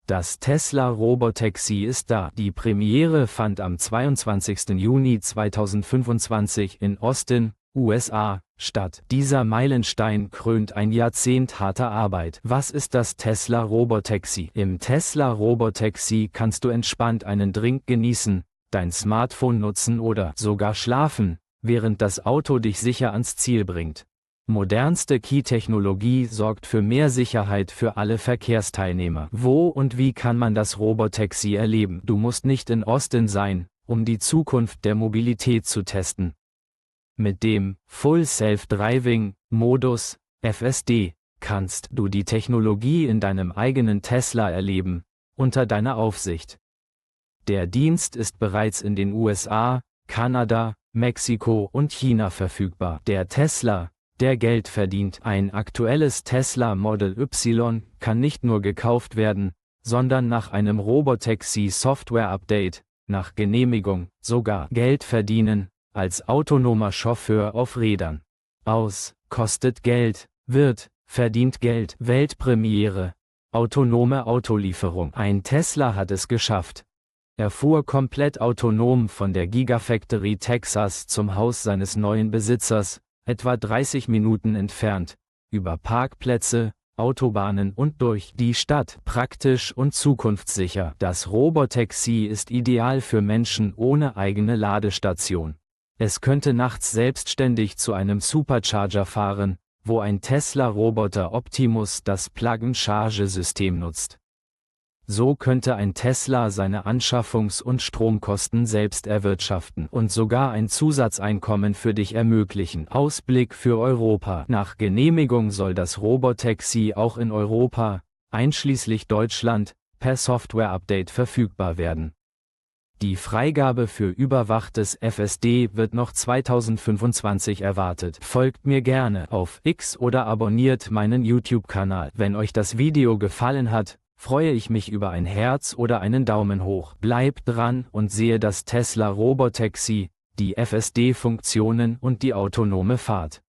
Das Tesla Robotaxi ist da. Die Premiere fand am 22. Juni 2025 in Austin, USA, statt. Dieser Meilenstein krönt ein Jahrzehnt harter Arbeit. Was ist das Tesla Robotaxi? Im Tesla Robotaxi kannst du entspannt einen Drink genießen, dein Smartphone nutzen oder sogar schlafen, während das Auto dich sicher ans Ziel bringt. Modernste KI-Technologie sorgt für mehr Sicherheit für alle Verkehrsteilnehmer. Wo und wie kann man das Robotaxi erleben? Du musst nicht in Austin sein, um die Zukunft der Mobilität zu testen. Mit dem Full Self-Driving-Modus FSD kannst du die Technologie in deinem eigenen Tesla erleben, unter deiner Aufsicht. Der Dienst ist bereits in den USA, Kanada, Mexiko und China verfügbar. Der Tesla, der Geld verdient. Ein aktuelles Tesla Model Y kann nicht nur gekauft werden, sondern nach einem Robotaxi-Software-Update, nach Genehmigung, sogar Geld verdienen, als autonomer Chauffeur auf Rädern. Kostet Geld, verdient Geld. Weltpremiere. Autonome Autolieferung. Ein Tesla hat es geschafft. Er fuhr komplett autonom von der Gigafactory Texas zum Haus seines neuen Besitzers, etwa 30 Minuten entfernt, über Parkplätze, Autobahnen und durch die Stadt. Praktisch und zukunftssicher. Das Robotaxi ist ideal für Menschen ohne eigene Ladestation. Es könnte nachts selbstständig zu einem Supercharger fahren, wo ein Tesla-Roboter Optimus das Plug-and-Charge-System nutzt. So könnte ein Tesla seine Anschaffungs- und Stromkosten selbst erwirtschaften und sogar ein Zusatzeinkommen für dich ermöglichen. Ausblick für Europa. Nach Genehmigung soll das Robotaxi auch in Europa, einschließlich Deutschland, per Software-Update verfügbar werden. Die Freigabe für überwachtes FSD wird noch 2025 erwartet. Folgt mir gerne auf X oder abonniert meinen YouTube-Kanal. Wenn euch das Video gefallen hat, freue ich mich über ein Herz oder einen Daumen hoch. Bleibt dran und sehe das Tesla Robotaxi, die FSD-Funktionen und die autonome Fahrt.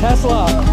Tesla.